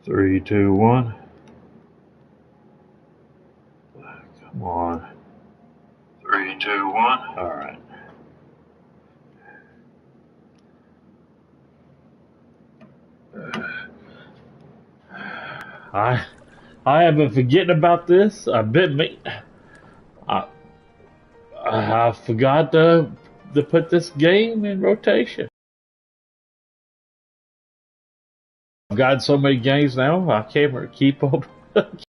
Three, two, one. Come on. 3, 2, 1. All right. I have been forgetting about this. I forgot to put this game in rotation. I've got so many games now. I can't keep up. I've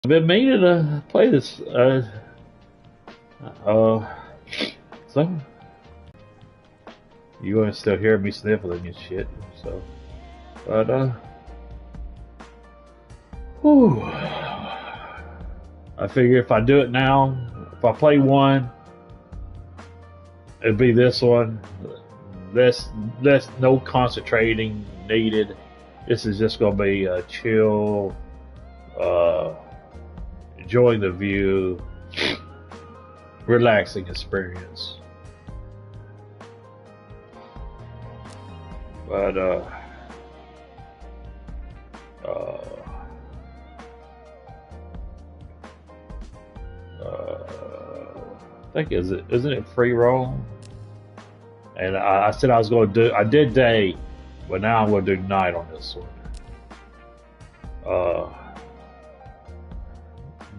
been meaning to play this. So you gonna still hear me sniffling and shit. So, but whew. I figure if I do it now, if I play one, it'd be this one. Less no concentrating needed. This is just gonna be a chill, enjoying the view, relaxing experience. But I think isn't it free roam? And I said I was going to do. I did day, but now I'm going to do night on this one.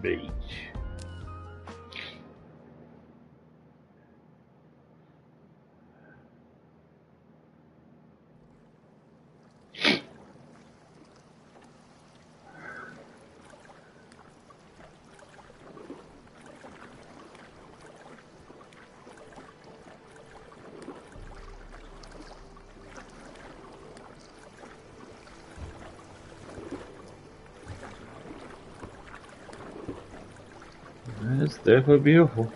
Beach. It's definitely beautiful.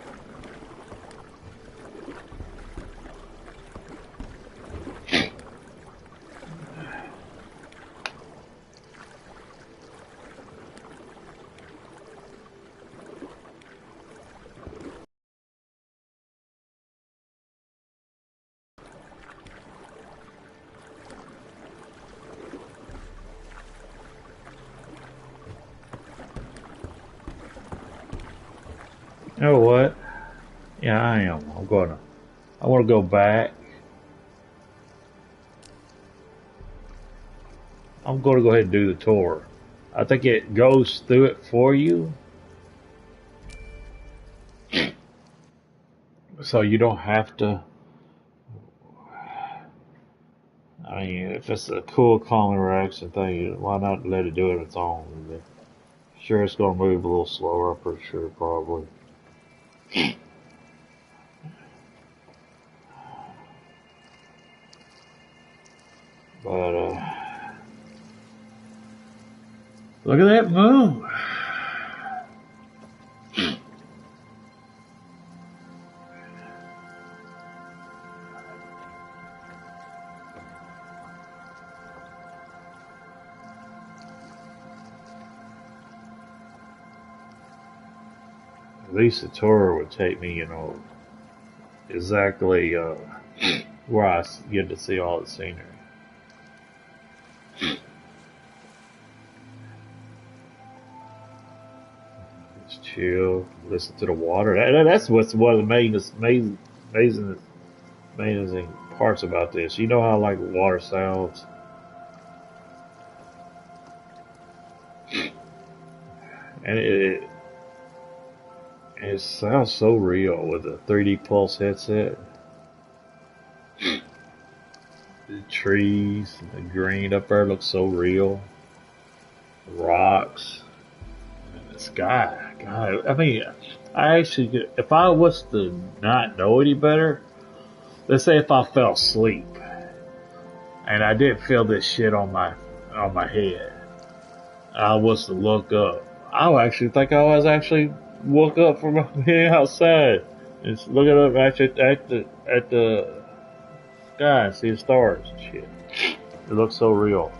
You know what? Yeah, I am. I want to go back. I'm going to go ahead and do the tour. I think it goes through it for you. So you don't have to. I mean, if it's a cool, calm, and relaxing thing, why not let it do it on its own? Sure, it's going to move a little slower, I'm pretty sure, probably. But, look at that moon. At least the tour would take me, exactly where I get to see all the scenery. Just chill, listen to the water. That's what's one of the amazing parts about this. You know how like water sounds? And it sounds so real with the 3D Pulse headset. The trees, the green up there looks so real. The rocks, and the sky. God, I mean, I actually could, if I was to not know any better, let's say if I fell asleep and I didn't feel this shit on my head. I was to look up. I actually think I was actually woke up from being outside. Just looking up at the sky, see the stars and shit. It looks so real.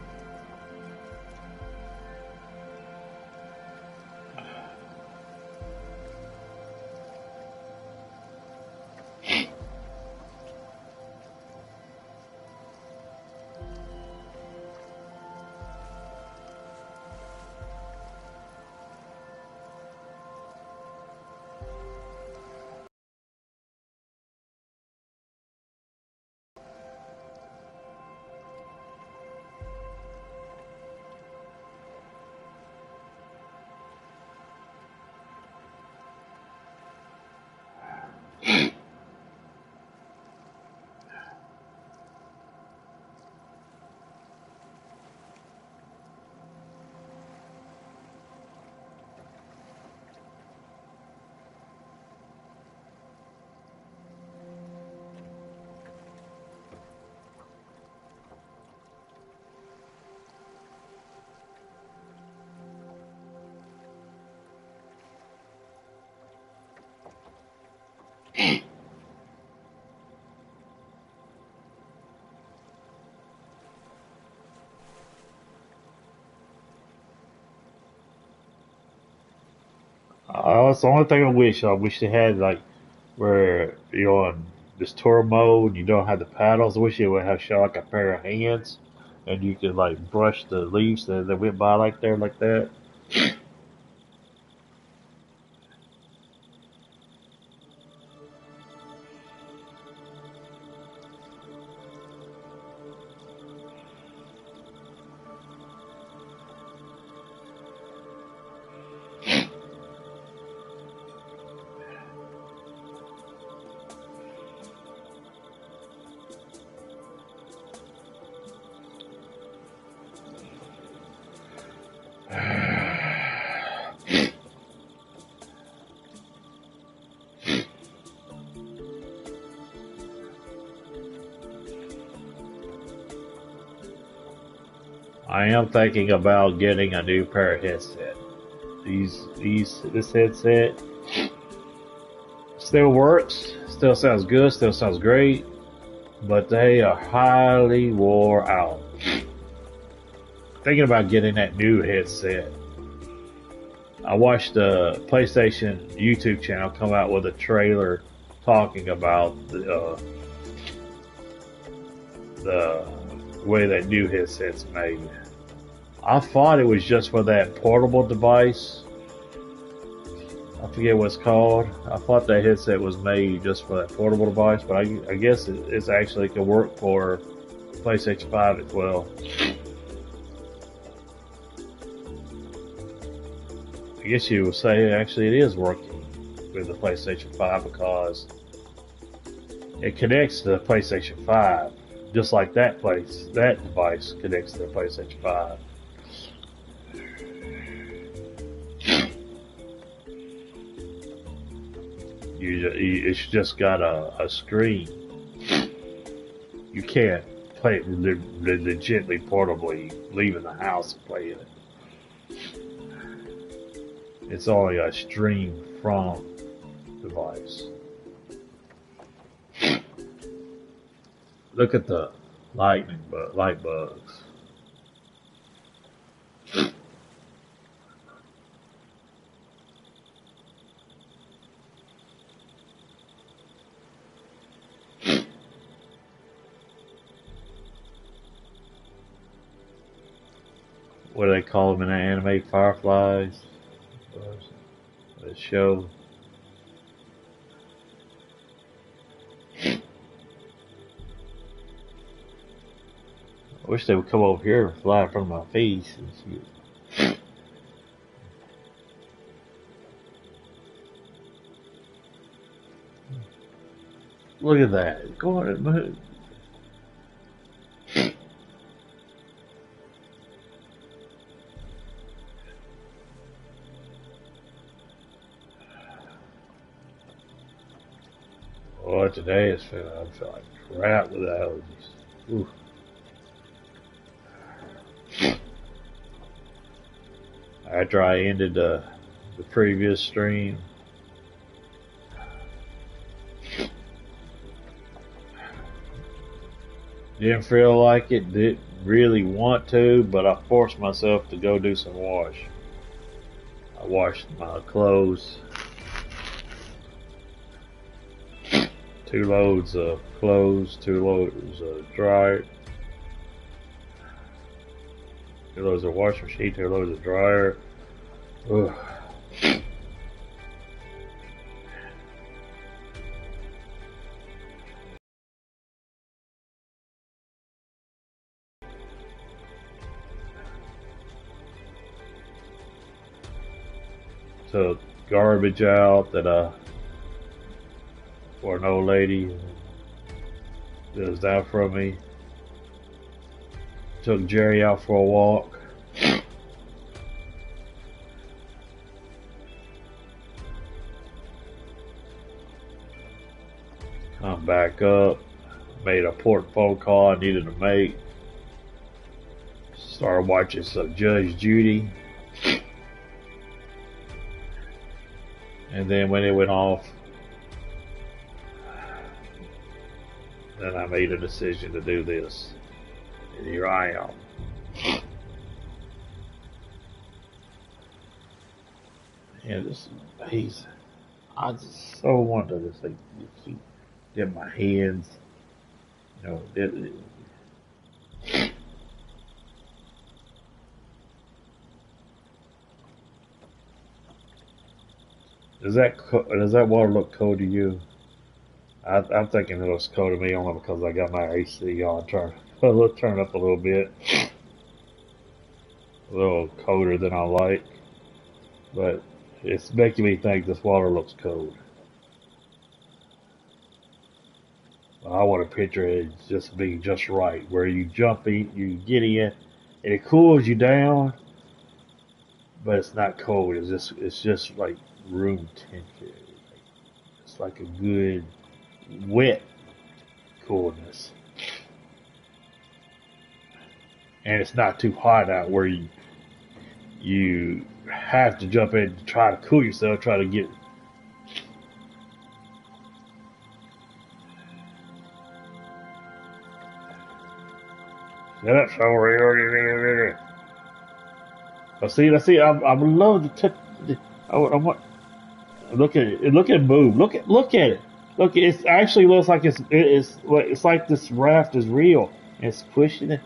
That's the only thing I wish. I wish they had like where you're on this tour mode, you don't have the paddles. I wish it would have show like a pair of hands, and you could like brush the leaves that went by like there like that. I am thinking about getting a new pair of headset. This headset still works, still sounds good, still sounds great, but they are highly wore out. Thinking about getting that new headset. I watched the PlayStation YouTube channel come out with a trailer talking about the way that new headset's made. I thought it was just for that portable device. I forget what it's called. I thought that headset was made just for that portable device, but I guess it's actually can work for PlayStation 5 as well. I guess you would say actually it is working with the PlayStation 5 because it connects to the PlayStation 5 just like that device connects to the PlayStation 5. It's just got a screen. You can't play it legitimately portably, leaving the house and playing it. It's only a stream from device. Look at the light bugs. What do they call them in the anime? Fireflies. The show. I wish they would come over here and fly in front of my face and shit. Look at that. Go on and move. Well, today I feel like crap without these. Oof. after I ended the previous stream. Didn't feel like it, didn't really want to, but I forced myself to go do some wash. I washed my clothes. 2 loads of clothes, 2 loads of dryer, 2 loads of washing machine, 2 loads of dryer. Ugh. Took garbage out that for an old lady that was down from me. Took Jerry out for a walk. Come back up. Made a important phone call I needed to make. Started watching some Judge Judy. And then when it went off, then I made a decision to do this. And here I am. And this is amazing. I just so wanted to say, get my hands, you know, does that water look cold to you? I'm thinking it looks cold to me only because I got my AC on. Turn up a little bit, a little colder than I like, but it's making me think this water looks cold. I want to picture it just being just right, where you jump in, you get in, and it cools you down, but it's not cold. It's just like room temperature. It's like a good wet coolness, and it's not too hot out where you have to jump in to try to cool yourself, try to get. That's so real. See. I would love to touch. I want. Look at it. Look at it move. Look at it. Look, it actually looks like it's like this raft is real. It's pushing it.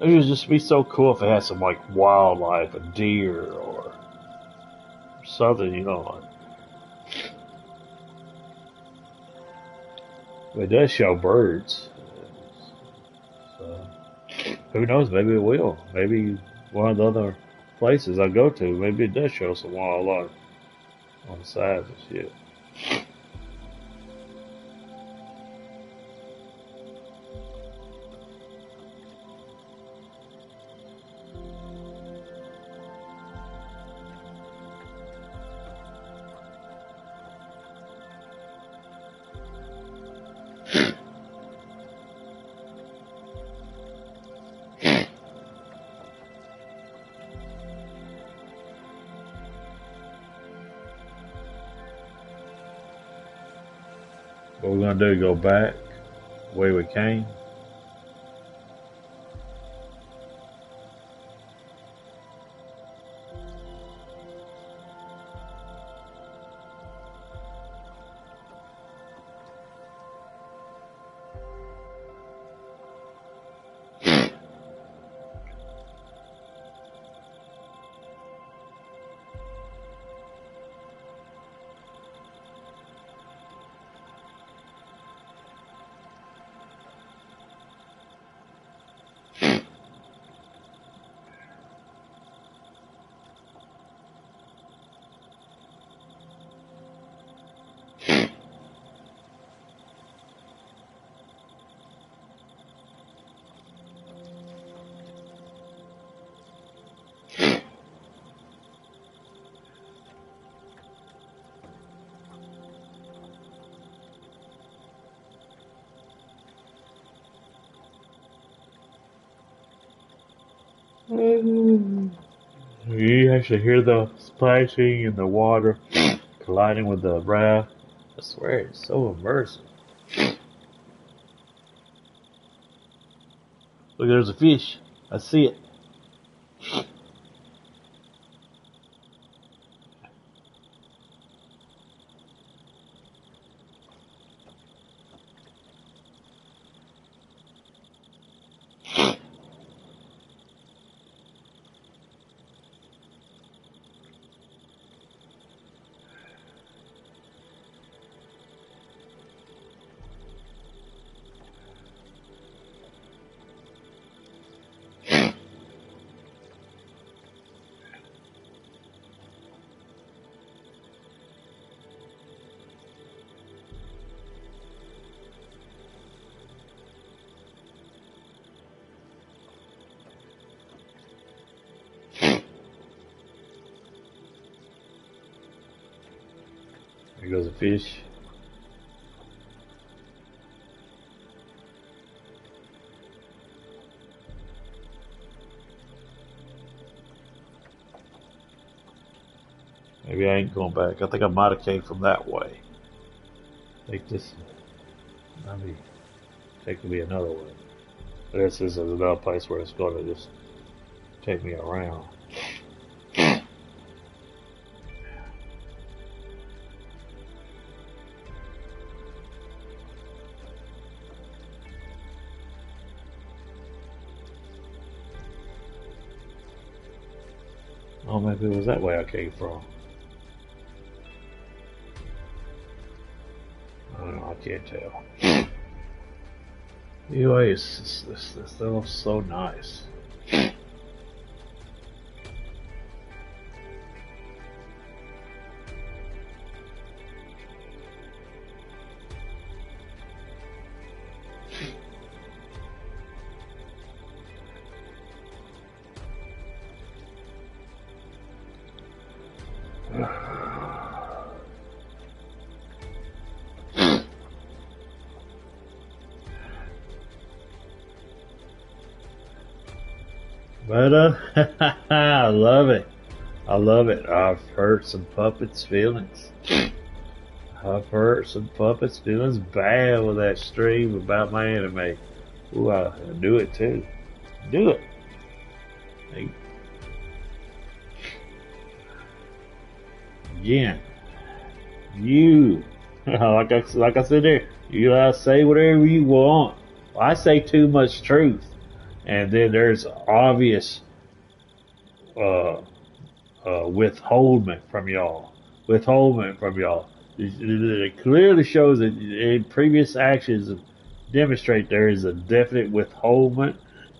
It would just be so cool if it had some like wildlife, a deer or something, you know. It does show birds. So, who knows? Maybe it will. Maybe one of the other places I go to, maybe it does show some wildlife on the sides and shit. What we're gonna do? Go back the way we came. You actually hear the splashing and the water colliding with the raft. I swear, it's so immersive. Look, there's a fish. I see it. There goes a fish. Maybe I ain't going back. I think I might have came from that way. Take this. Maybe take me another way. This is another place where it's going to just take me around. Oh, maybe it was that way I came from. I don't know, I can't tell. Anyway, this looks so nice. But I love it. I love it. I've hurt some puppets' feelings. I've hurt some puppets' feelings bad with that stream about my anime. Ooh, I do it too. Do it. Hey. Again, you like I said there, you say whatever you want. I say too much truth, and then there's obvious withholdment from y'all. It clearly shows that in previous actions demonstrate there is a definite withholdment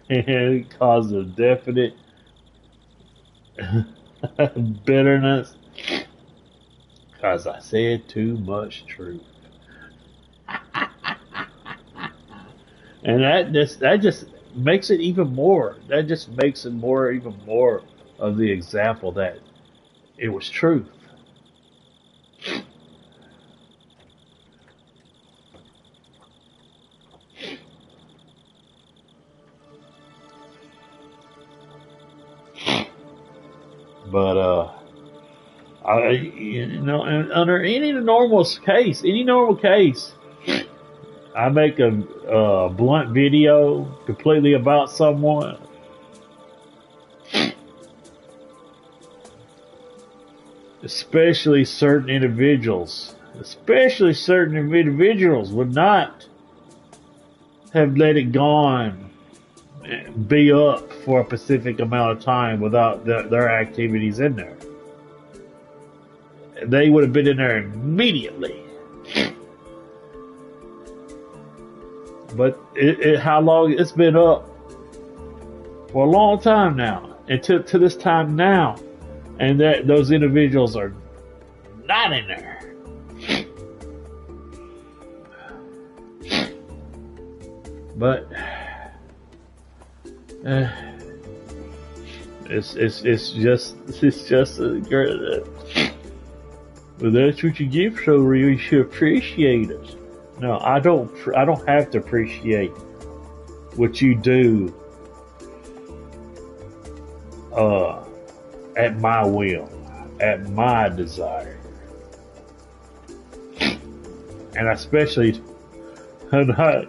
and it causes a definite bitterness because I said too much truth. And that just makes it even more. That just makes it even more of the example that it was truth. But under any normal case, I make a blunt video completely about someone. Especially certain individuals would not have let it be up for a specific amount of time without their activities in there. They would have been in there immediately. But how long it's been up? For a long time now, and to this time now, and that those individuals are not in there. But it's just a girl. Well, that's what you give, so you should appreciate it. No, I don't have to appreciate what you do uh, at my will, at my desire. And I especially not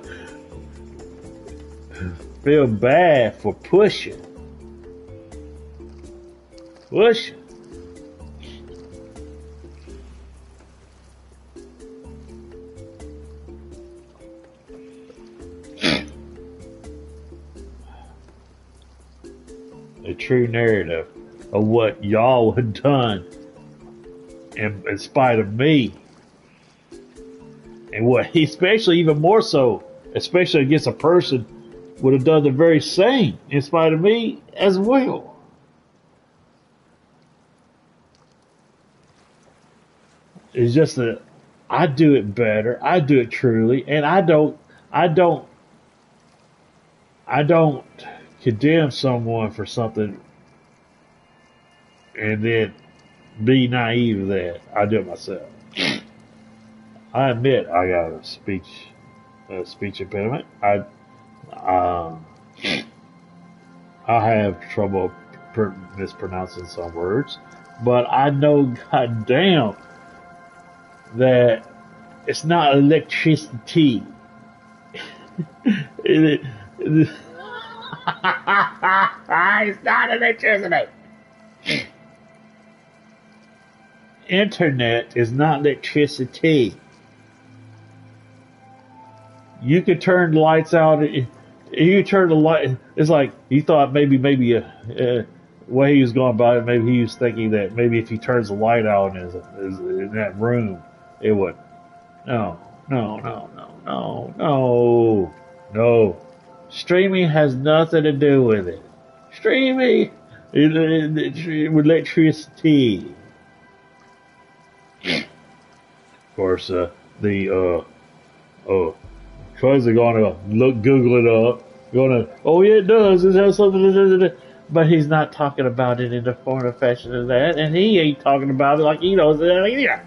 feel bad for pushing. The true narrative of what y'all had done in spite of me. And what he, especially even more so, especially against a person, would have done the very same in spite of me as well. It's just that I do it better. I do it truly, and I don't condemn someone for something and then be naive of that. I do it myself. I admit I got a speech impediment. I have trouble mispronouncing some words, but I know goddamn that it's not electricity. It's not electricity. Internet is not electricity. You could turn the lights out. You turn the light. It's like he thought maybe way he was going about it. Maybe he was thinking that maybe if he turns the light out in that room, it would. No. Streaming has nothing to do with it. Streaming with electricity. Of course, Cause they're gonna Google it up. Oh yeah, it does. It has something. But he's not talking about it in the form of fashion of that, and he ain't talking about it like he knows it either.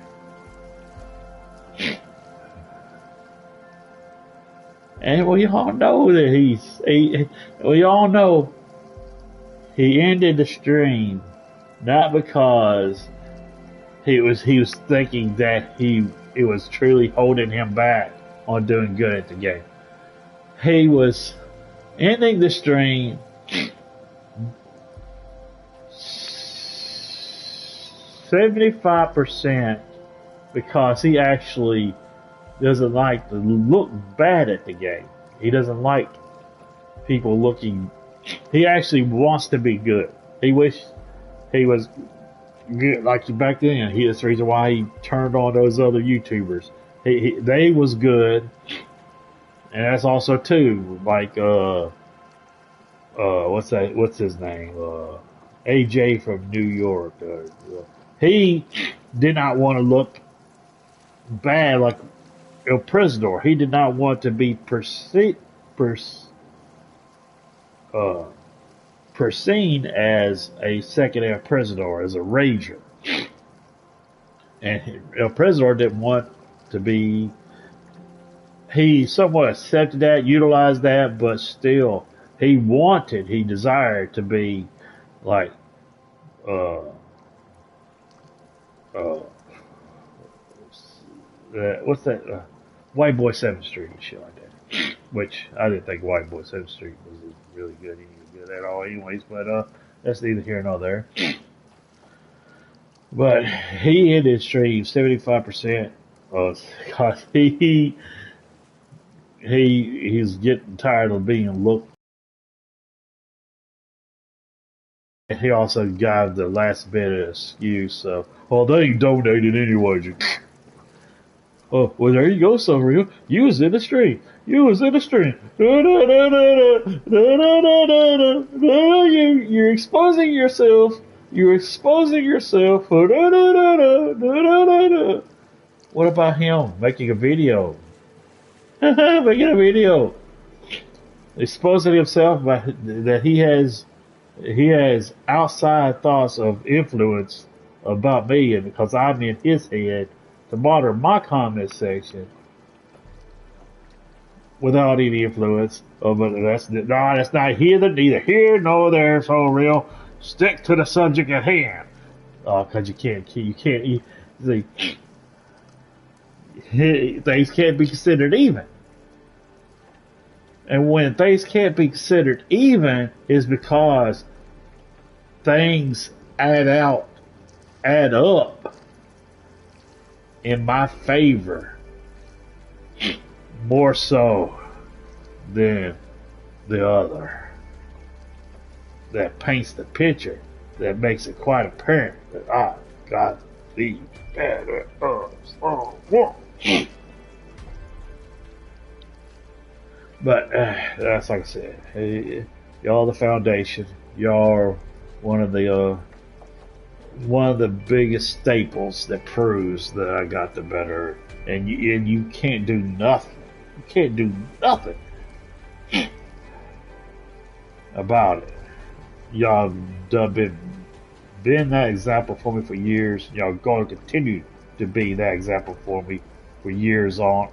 And we all know that we all know he ended the stream not because he was thinking that it was truly holding him back on doing good at the game. He was ending the stream 75% because he actually doesn't like to look bad at the game. He doesn't like people looking. He actually wants to be good. He wished he was good like back then. That's the reason why he turned on those other YouTubers. They was good, and that's also too like what's his name, AJ from New York. He did not want to look bad like El Prisador. He did not want to be seen as a second El Prisador, as a rager, and El Prisador didn't want to be. He somewhat accepted that, utilized that, but still he desired to be like what's that, White Boy 7th Street and shit like that, which I didn't think White Boy 7th Street was really good. He was good at all anyways, but that's neither here nor there. But he ended stream 75% because he's getting tired of being looked. And he also got the last bit of excuse of, well, they ain't donated anyways. Oh, well, there you go, Sunreal. You was in the stream. You're exposing yourself. You're exposing yourself. What about him making a video? Making a video. Exposing himself by that he has outside thoughts of influence about me, and because I'm in his head to monitor my comment section without any influence. But that's not neither here nor there. So real. Stick to the subject at hand. Because you can't, see, things can't be considered even. And when things can't be considered even, is because things add up in my favor more so than the other. That paints the picture, that makes it quite apparent that I got these better But that's like I said, y'all the foundation. Y'all are one of the biggest staples that proves that I got the better. And you can't do nothing. You can't do nothing about it. Y'all done been that example for me for years. Y'all going to continue to be that example for me for years on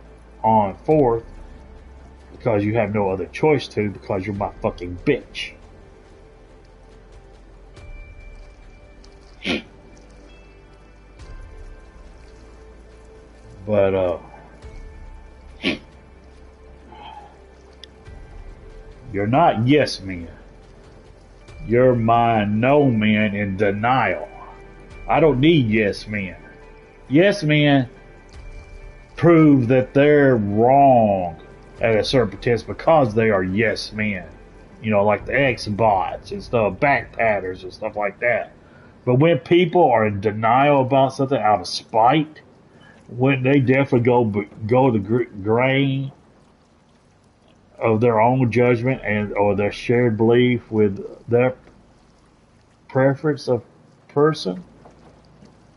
forth. Because you have no other choice to, because you're my fucking bitch. But, you're not yes men. You're my no men in denial. I don't need yes men. Yes men prove that they're wrong at a certain potential because they are yes men. You know, like the X-bots and stuff, back patters and stuff like that. But when people are in denial about something out of spite, when they definitely go the grain of their own judgment and or their shared belief with their preference of person,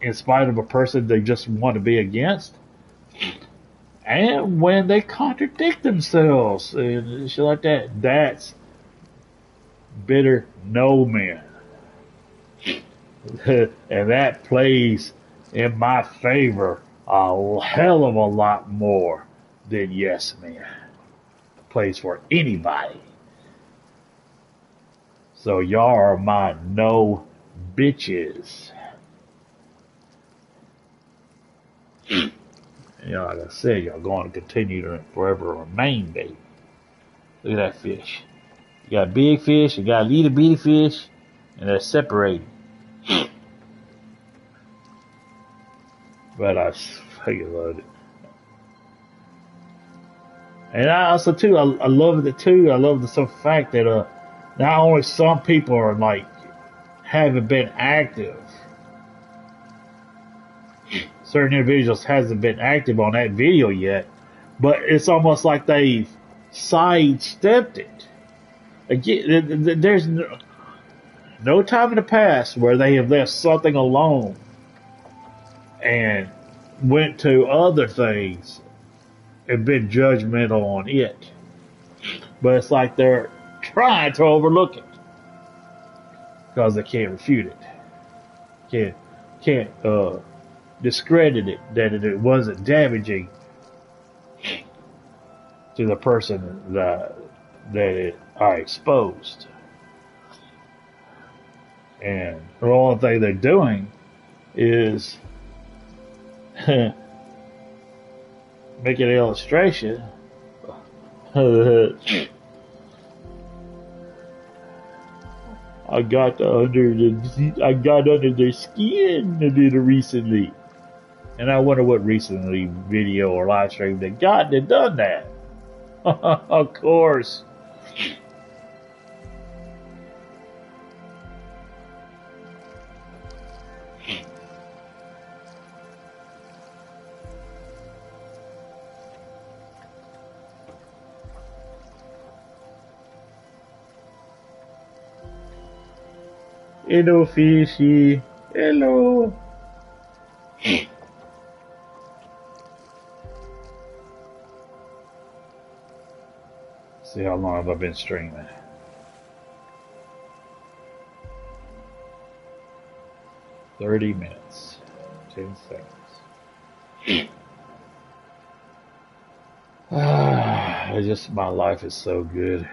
in spite of a person they just want to be against, and when they contradict themselves and shit like that, that's bitter no man. And that plays in my favor a hell of a lot more than yes man. Plays for anybody. So y'all are my no bitches. You know, like I said, y'all going to continue to forever remain, baby. Look at that fish. You got big fish, you got little bitty fish, and they're separated. But I fucking love it. And I also too, I love it too. I love the simple fact that not only some people are like haven't been active. Certain individuals hasn't been active on that video yet, but it's almost like they've sidestepped it. Again, there's no time in the past where they have left something alone and went to other things and been judgmental on it. But it's like they're trying to overlook it because they can't refute it. Can't discredit it, that it wasn't damaging to the person that I exposed. And the only thing they're doing is making an illustration. I got under their skin a little recently. And I wonder what recently video or live stream they got that done that. Of course. Hello, fishy. Hello. See how long have I been streaming? $30 minutes, 10 seconds. My life is so good,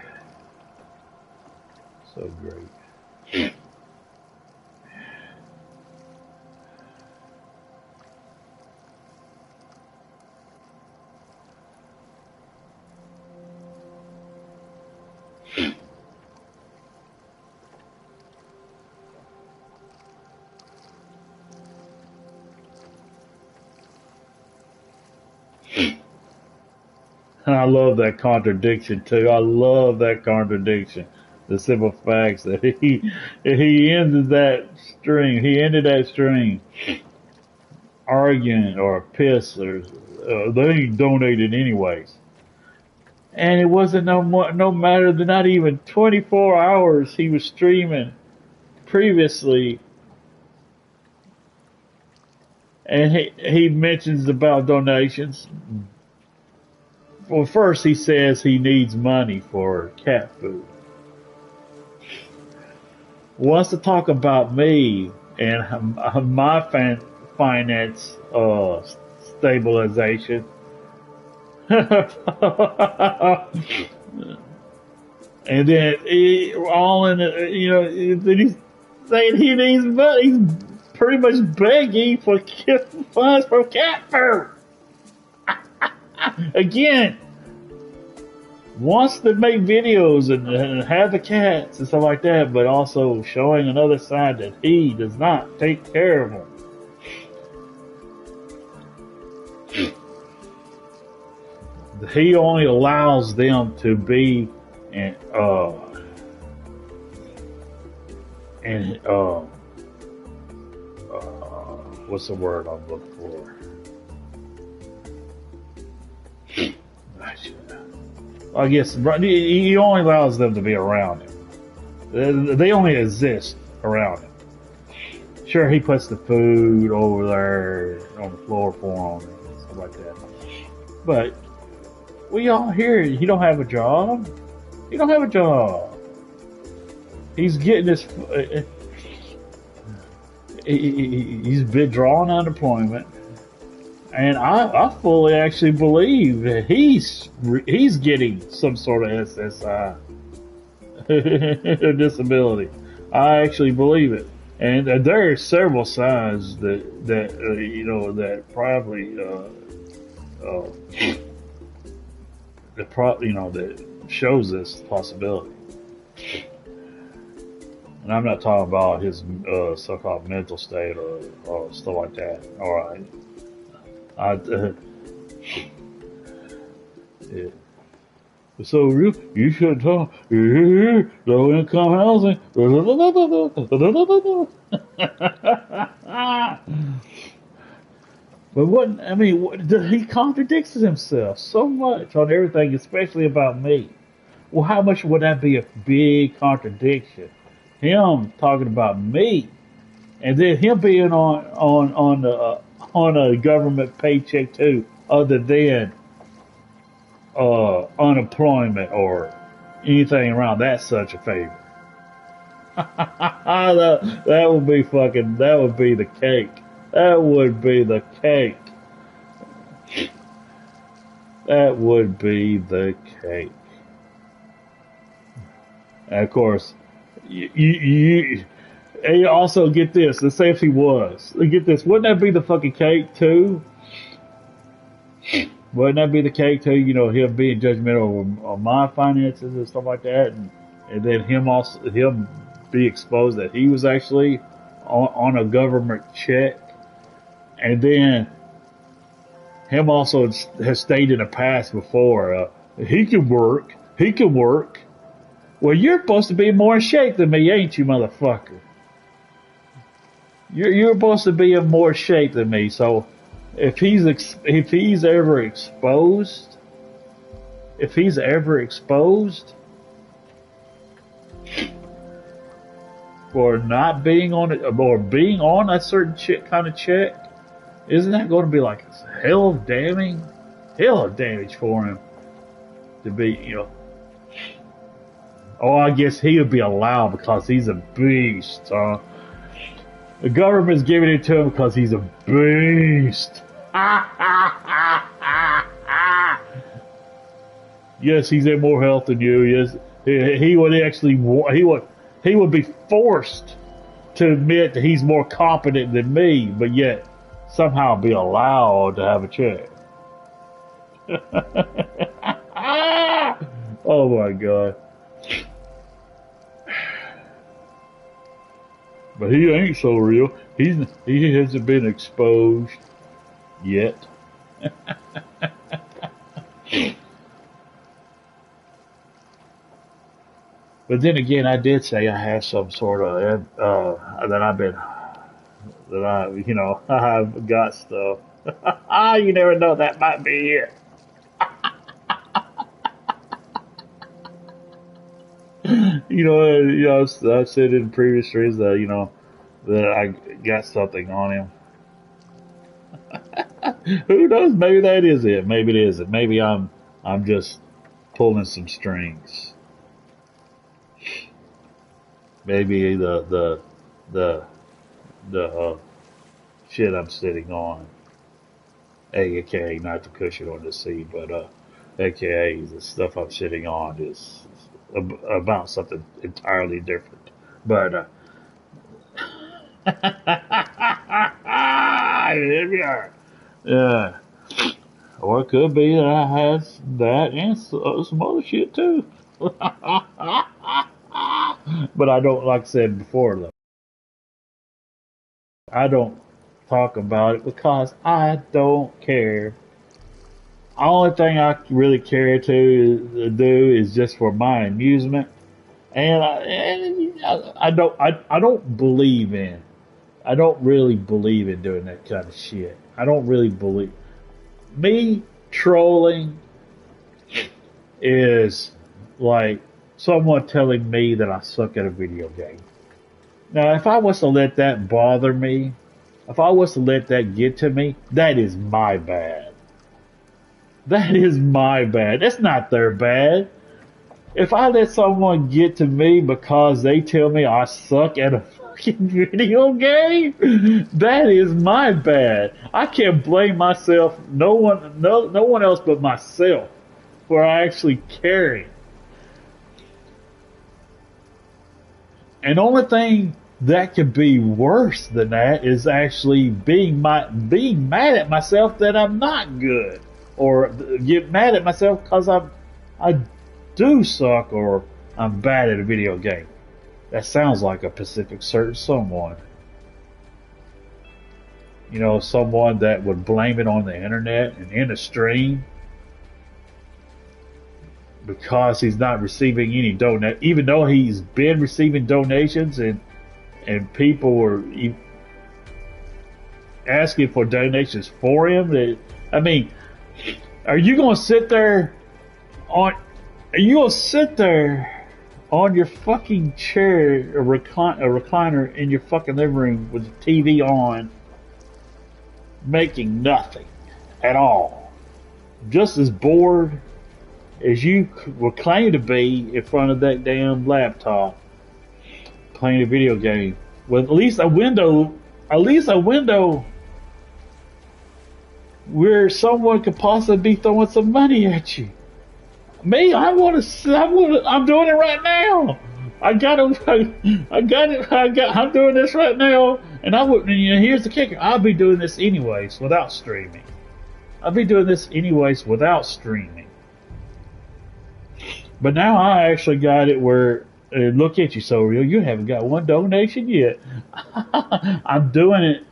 so great. And I love that contradiction too. I love that contradiction. The simple facts that he ended that string. He ended that string arguing or piss or they donated anyways. And it wasn't no matter than not even 24 hours he was streaming previously, and he mentions about donations. Well, first he says he needs money for cat food. Wants to talk about me and my finance stabilization. And then all in then he's saying he needs money. He's pretty much begging for funds for cat food. Again, wants to make videos and have the cats and stuff like that, but also showing another side that he does not take care of them. He only allows them to be in what's the word I'm looking for? I guess he only allows them to be around him. They only exist around him. Sure, he puts the food over there on the floor for them and stuff like that. But we all hear he don't have a job. He don't have a job. He's getting this. He's been drawing unemployment, and I fully actually believe that he's getting some sort of SSI disability. I actually believe it, and there are several signs that probably that shows this possibility. And I'm not talking about his so-called mental state or stuff like that. All right. Yeah. So you should talk low income housing. But he contradicts himself so much on everything, especially about me. Well, how much would that be a big contradiction? Him talking about me, and then him being on a government paycheck too, other than unemployment or anything around that such a favor. that would be the cake. That would be the cake. That would be the cake. And of course, you also get this. Let's say if he was. Get this. Wouldn't that be the fucking cake too? Wouldn't that be the cake too? Him being judgmental on my finances and stuff like that, and then him be exposed that he was actually on a government check, and then him also has stated in the past before he can work. Well, you're supposed to be more in shape than me, ain't you, motherfucker? You're supposed to be in more shape than me. So if he's ever exposed for not being on it or being on a certain kind of check, isn't that going to be like hell of damage for him to be, Oh, I guess he would be allowed because he's a beast, huh? The government's giving it to him because he's a beast. Yes, he's in more health than you. Yes, he would be forced to admit that he's more competent than me, but yet somehow be allowed to have a check. Oh my God. But he ain't so real. He hasn't been exposed yet. But then again, I did say I have some sort of I've got stuff. You never know, that might be it. I've said in previous streams that that I got something on him. Who knows? Maybe that is it. Maybe it isn't. Maybe I'm just pulling some strings. Maybe the shit I'm sitting on, aka not the cushion on the seat, but aka the stuff I'm sitting on is about something entirely different. But here we are. Yeah. Or it could be that I have that and some other shit too. But I don't, like I said before, though, I don't talk about it because I don't care. Only thing I really care to do is just for my amusement, and I don't believe in. I don't really believe in doing that kind of shit. I don't really believe. Me trolling is like someone telling me that I suck at a video game. Now, if I was to let that bother me, if I was to let that get to me, that is my bad. That is my bad. That's not their bad. If I let someone get to me because they tell me I suck at a fucking video game, that is my bad. I can't blame myself, no one else but myself for actually caring. And the only thing that could be worse than that is actually being mad at myself that I'm not good, or get mad at myself because I do suck, or I'm bad at a video game. That sounds like a Pacific certain someone. Someone that would blame it on the internet and in a stream because he's not receiving any donate, even though he's been receiving donations and people were asking for donations for him. I mean, are you gonna sit there on your fucking chair, a recliner in your fucking living room with the TV on, making nothing at all, just as bored as you would claim to be in front of that damn laptop, playing a video game with at least a window where someone could possibly be throwing some money at you? Me, I'm doing it right now. I'm doing this right now, and here's the kicker. I'll be doing this anyways without streaming. But now I actually got it where, look at you, so real. You haven't got one donation yet. I'm doing it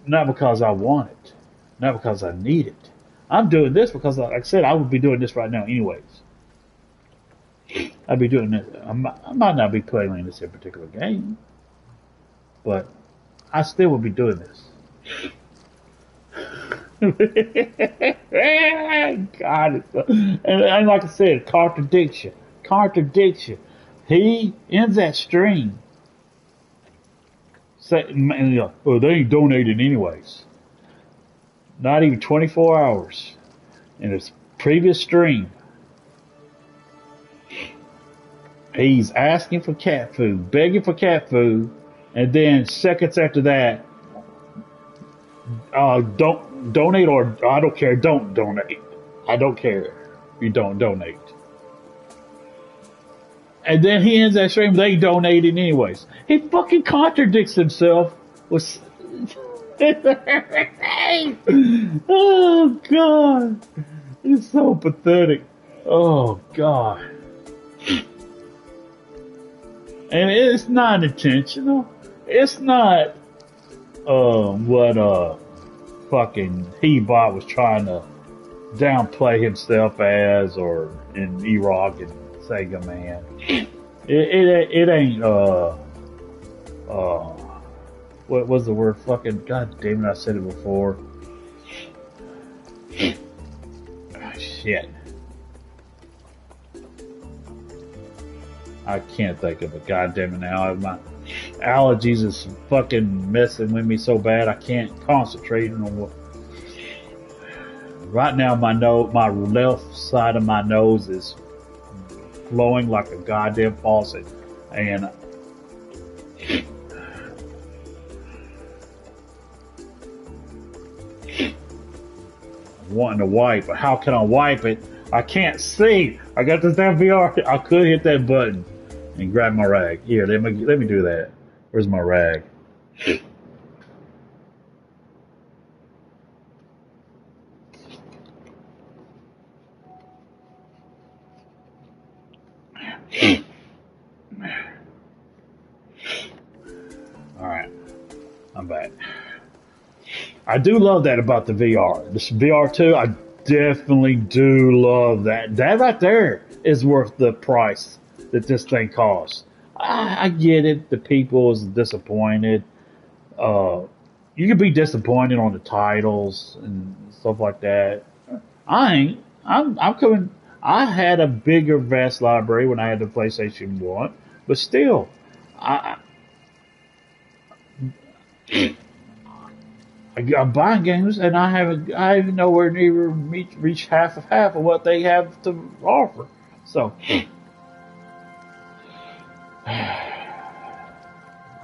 not because I want it, not because I need it. I'm doing this because, like I said, I would be doing this right now anyways. I'd be doing this. I might not be playing this in particular game, but I still would be doing this. God, and like I said, contradiction. He ends that stream saying, "Oh, they ain't donating anyways." Not even 24 hours in his previous stream, he's asking for cat food, begging for cat food, and then seconds after that, don't donate, or I don't care, don't donate. I don't care. You don't donate. And then he ends that stream, they donated anyways. He fucking contradicts himself with... Oh God, it's so pathetic. Oh God. And it's not intentional. It's not what fucking He-Bot was trying to downplay himself as, or in Iraq and Sega, man. It ain't what was the word? Fucking god damn it! I said it before. Shit. I can't think of it. God damn it now. My allergies is fucking messing with me so bad I can't concentrate on what. Right now my left side of my nose is flowing like a goddamn faucet. And I'm wanting to wipe, but how can I wipe it? I can't see. I got this damn VR. I could hit that button and grab my rag. Here, let me do that. Where's my rag? Alright. I'm back. I do love that about the VR. This VR2, I definitely do love that. That right there is worth the price that this thing costs. I get it. The people is disappointed. You could be disappointed on the titles and stuff like that. I ain't. I'm coming. I had a bigger, vast library when I had the PlayStation 1, but still, I'm buying games and I haven't nowhere near reach half of what they have to offer. So,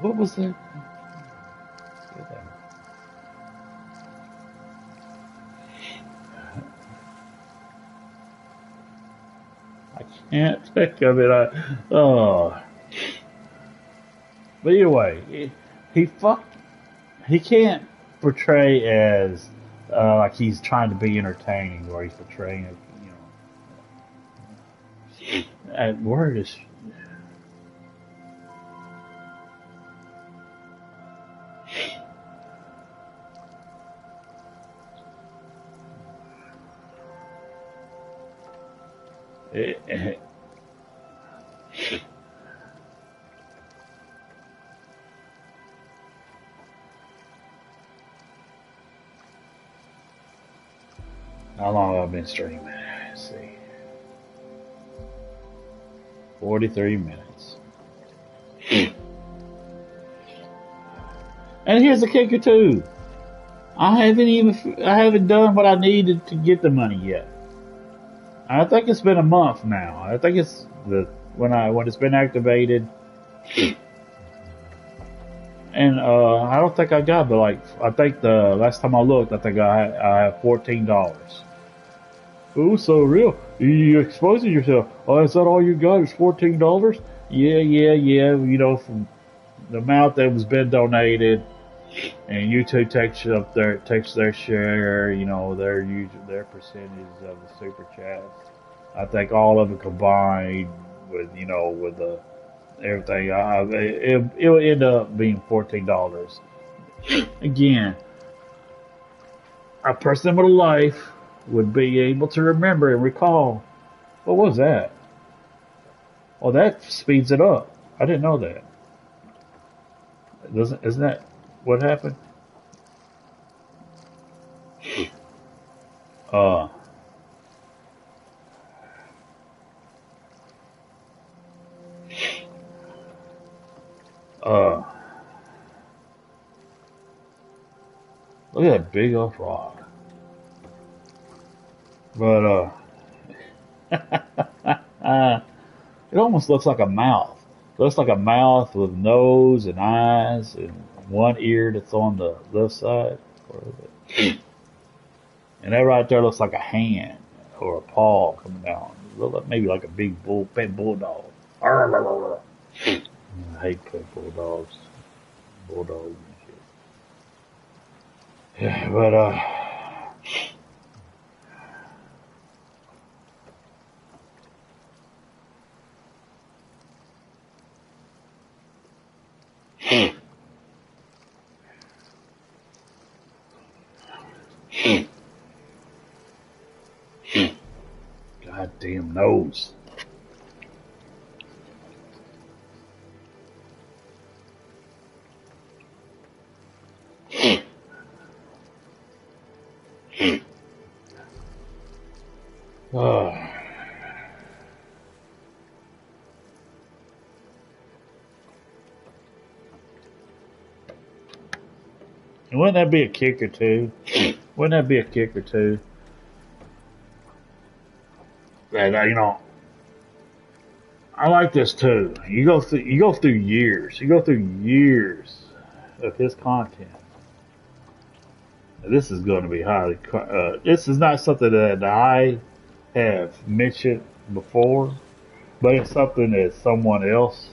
what was that? I can't think of it. But anyway, he can't portray as like he's trying to be entertaining, or he's portraying it, that word is it, how long have I been streaming? Let's see. 43 minutes. And here's the kicker too. I haven't done what I needed to get the money yet. I think it's been a month now. I think it's when it's been activated. And I don't think I got, but I think the last time I looked, I think I have $14. Oh, so real? You exposing yourself? Oh, is that all you got? Is $14? Yeah. You know, from the amount that was been donated, and YouTube takes their share. You know, their percentage of the super chats. I think all of it combined with the everything, it will end up being $14. Again, a person with a life would be able to remember and recall. What was that? Oh, that speeds it up. I didn't know that. Isn't that what happened? Uh, uh, look at that big old frog. But it almost looks like a mouth. It looks like a mouth with nose and eyes and one ear that's on the left side. Or is it? And that right there looks like a hand or a paw coming down. Maybe like a big pet bulldog. I hate pet bulldogs. Bulldogs and shit. Yeah, but goddamn nose. Oh. And wouldn't that be a kicker too? Wouldn't that be a kicker too? That I like this too. You go through years. You go through years of his content. This is going to be highly. This is not something that I have mentioned before, but it's something that someone else,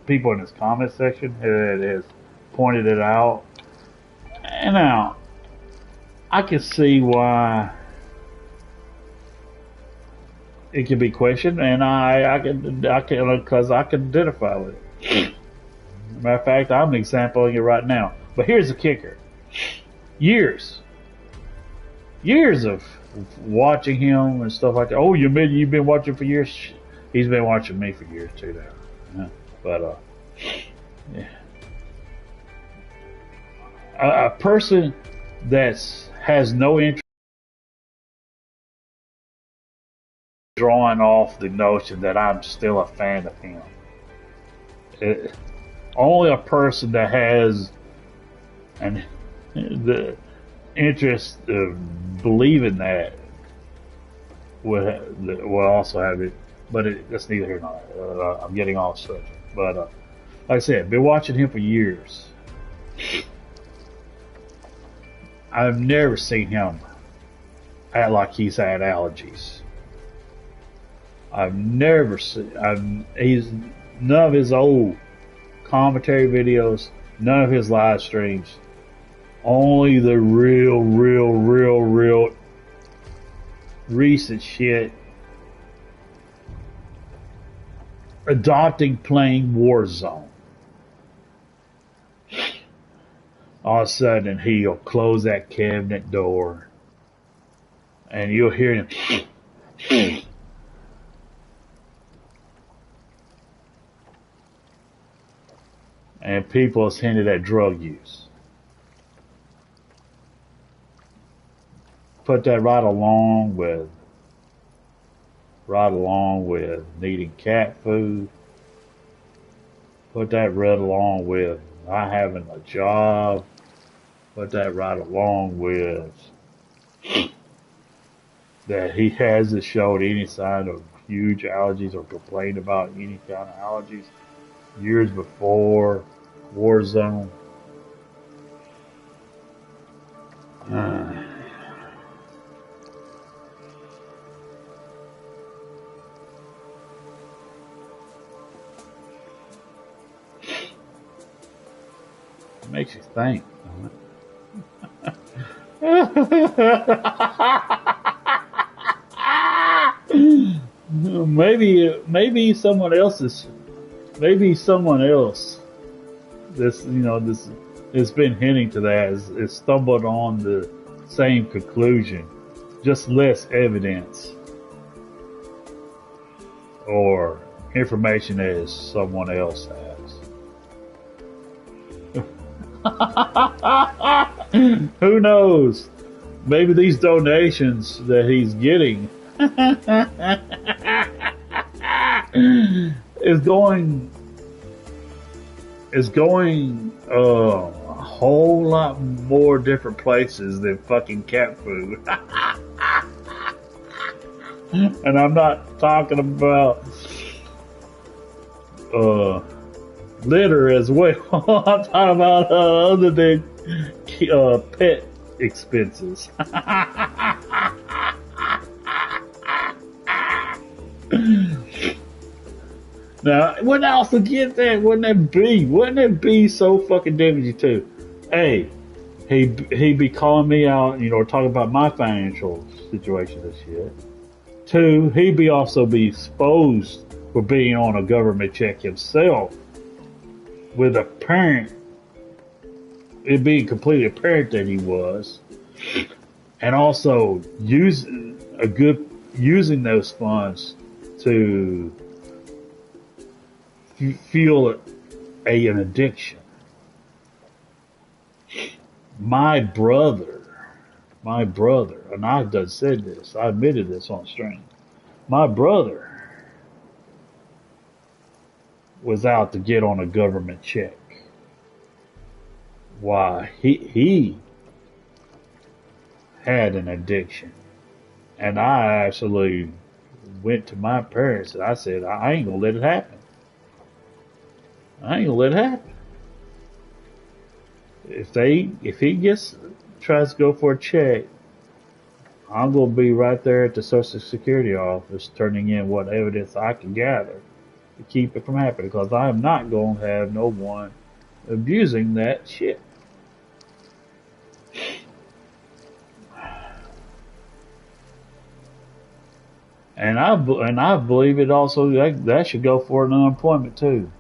people in this comment section, has pointed it out. And now, I can see why it can be questioned, and I can because I can identify with it. Matter of fact, I'm exampling it right now. But here's the kicker: years of watching him and stuff like that. Oh, you've been watching for years. He's been watching me for years too now. Yeah. But yeah. A person that has no interest drawing off the notion that I'm still a fan of him. Only a person that has the interest of believing that will also have it. But that's neither here nor there. I'm getting off subject. But like I said, been watching him for years. I've never seen him act like he's had allergies. I've never seen. He's none of his old commentary videos, none of his live streams. Only the real recent shit. Adopting playing Warzone. All of a sudden, he'll close that cabinet door, and you'll hear him. And people has hinted at drug use. Put that right along with needing cat food. Put that right along with not having a job. Put that right along with that he hasn't showed any sign of huge allergies or complained about any kind of allergies years before Warzone. Makes you think. Maybe someone else this has been hinting to that is stumbled on the same conclusion, just less evidence or information as someone else has. Who knows? Maybe these donations that he's getting is going a whole lot more different places than fucking cat food. And I'm not talking about litter as well. I'm talking about other than pet expenses. Now, wouldn't I also get that? Wouldn't that be so fucking damaging too? Hey, he'd be calling me out, talking about my financial situation and shit. Two, he'd be also be exposed for being on a government check himself, with it being completely apparent that he was, and also using those funds to fuel an addiction. My brother My brother, and I've done said this, I admitted this on stream. My brother was out to get on a government check. Why? He had an addiction. And I actually went to my parents and I said, I ain't gonna let it happen. I ain't gonna let it happen. If he tries to go for a check, I'm gonna be right there at the Social Security office turning in what evidence I can gather to keep it from happening, because I am not gonna have no one abusing that shit. And I believe it also that should go for an unemployment too.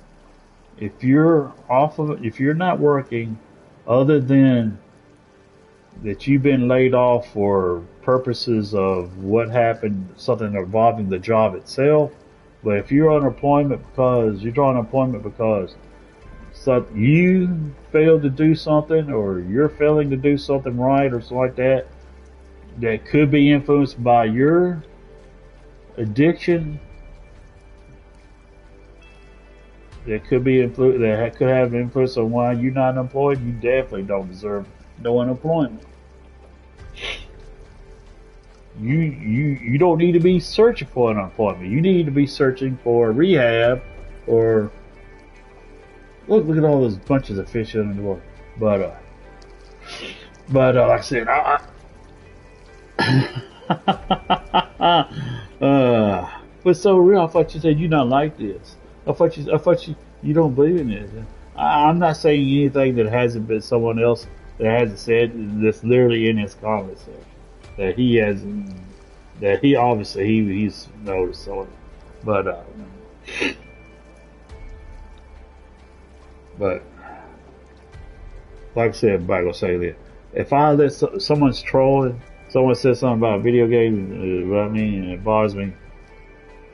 If you're if you're not working, other than that you've been laid off for purposes of what happened, something involving the job itself. But if you're unemployment because you're drawing unemployment because you failed to do something, or you're failing to do something right, or something like that, that could be influenced by your addiction, that could have influence on why you're not employed, you definitely don't deserve no unemployment. You don't need to be searching for unemployment. You need to be searching for rehab, or look at all those bunches of fish in the water. But like I said, but so real. I thought you said you're not like this. I thought you don't believe in this. I'm not saying anything that hasn't been someone else that hasn't said, that's literally in his comments section, that he has, that he obviously he's noticed. So, but like I said, I'm gonna say this: if I let someone's trolling, someone says something about video games, what I mean, and it bothers me,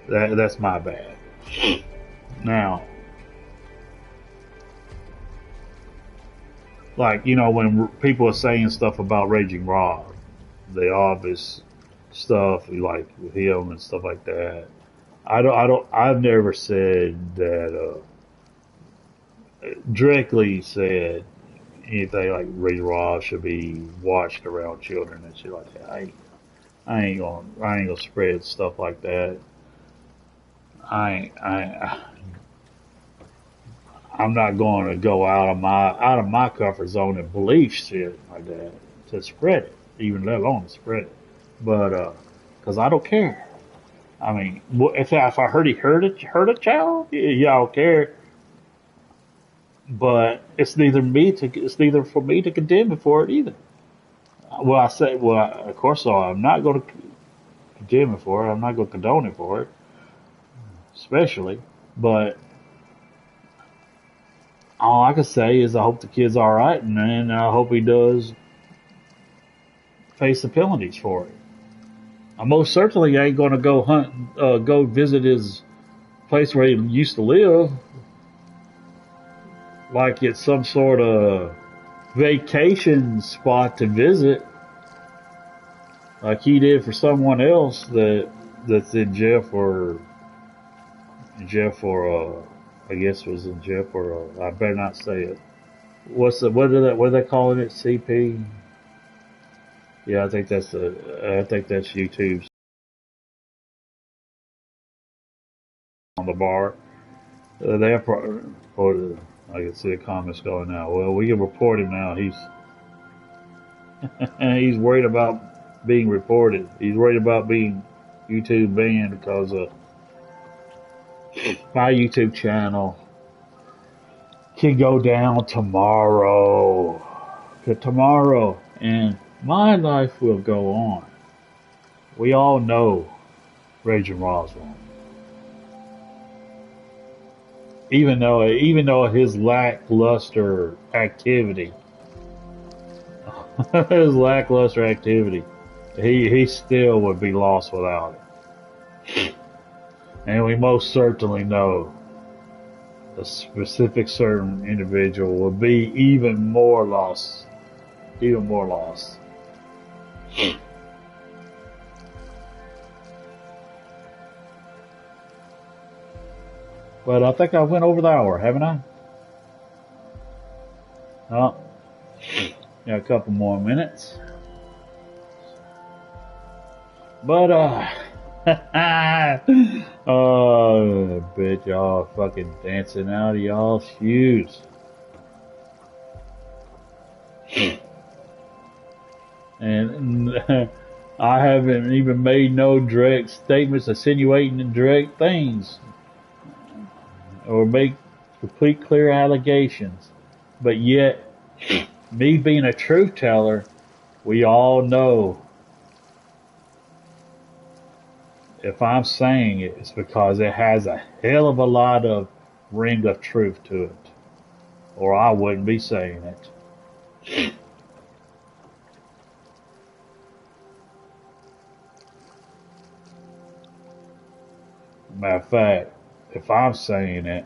that's my bad. Now, like, when people are saying stuff about Raging Rob, the obvious stuff like with him and stuff like that, I've never said that, directly said anything like Raging Rob should be watched around children and shit like that. I ain't gonna spread stuff like that. I'm not going to go out of my comfort zone and believe shit like that to spread it, even let alone to spread it. But because I don't care. I mean, if I heard he hurt a child, yeah, I don't care. But it's neither for me to condemn him for it either. Of course, I'm not going to condemn him for it. I'm not going to condone him for it, especially. But all I can say is I hope the kid's all right, and then I hope he does face the penalties for it. I most certainly ain't going to go visit his place where he used to live, like it's some sort of vacation spot to visit, like he did for someone else that's in jail for I guess was in jail for I better not say it. What are they calling it? CP? Yeah, I think that's YouTube's on the bar. They have reported. I can see the comments going now. Well, we can report him now. He's worried about being reported. He's worried about being YouTube banned because of my YouTube channel can go down tomorrow. And my life will go on. We all know Raging Roswell. Even though his lackluster activity, he still would be lost without it. And we most certainly know a specific certain individual will be even more lost. But I think I went over the hour, haven't I? Oh, got a couple more minutes. But oh, I bet y'all fucking dancing out of y'all's shoes. And I haven't even made no direct statements insinuating direct things or make complete clear allegations. But yet, me being a truth teller, we all know if I'm saying it, it's because it has a hell of a lot of ring of truth to it. Or I wouldn't be saying it. Matter of fact, if I'm saying it,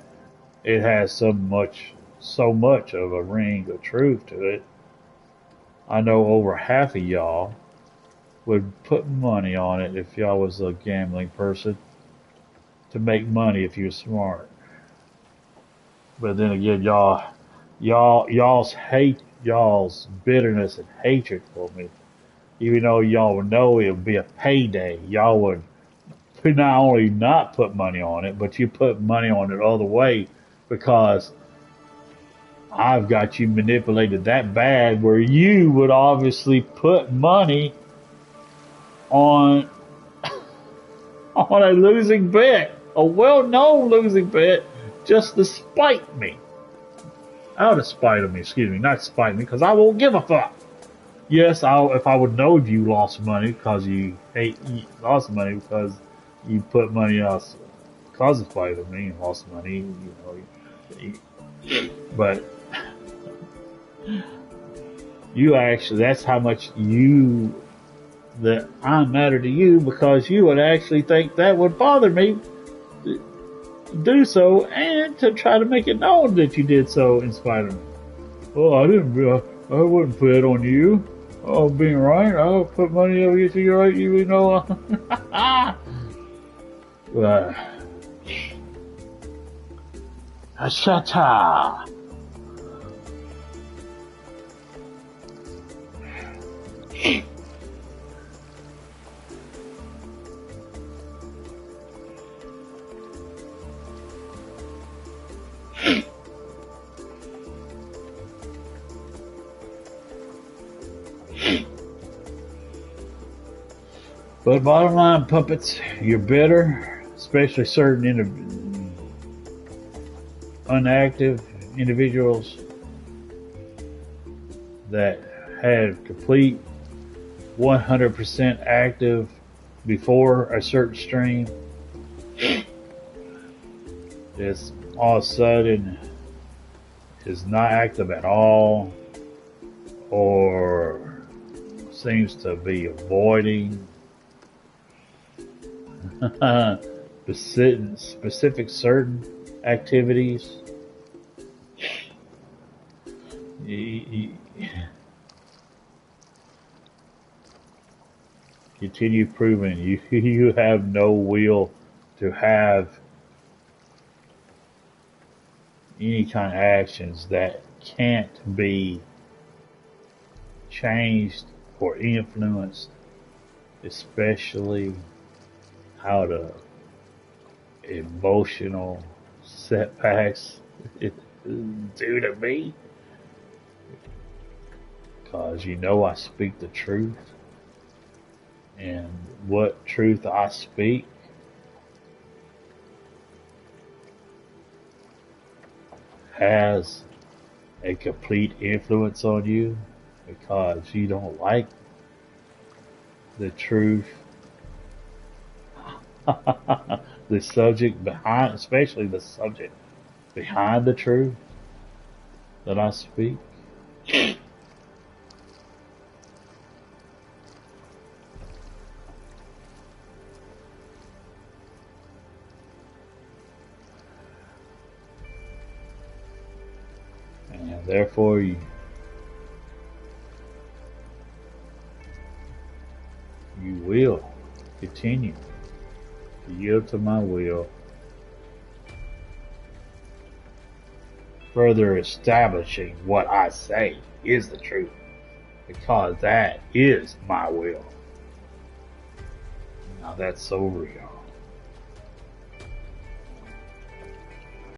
it has so much of a ring of truth to it. I know over half of y'all would put money on it if y'all was a gambling person to make money if you're smart. But then again, y'all's bitterness and hatred for me, even though y'all would know it would be a payday, y'all would not only not put money on it, but you put money on it all the way because I've got you manipulated that bad where you would obviously put money on on a losing bet, a well-known losing bet, just to spite me. Out of spite of me, excuse me, not spite me, because I won't give a fuck. Yes, if I would know you lost money because you lost money because you put money else because of spite of me and lost money, but you actually, that's how much that I matter to you, because you would actually think that would bother me to do so and to try to make it known that you did so in spite of me. Well, I wouldn't put it on you. Oh, being right, I'll put money over you so you're right, you know. Shut up. But bottom line, puppets, you're bitter, especially certain unactive individuals that had complete 100% active before a certain stream. Just all of a sudden is not active at all, or seems to be avoiding specific certain activities. Continue proving you have no will to have any kind of actions that can't be changed or influenced, especially out of emotional setbacks due to me. Because you know I speak the truth, and what truth I speak has a complete influence on you, because you don't like the truth. The subject behind, especially the subject behind the truth that I speak. And therefore will continue to yield to my will, further establishing what I say is the truth, because that is my will. Now that's so real.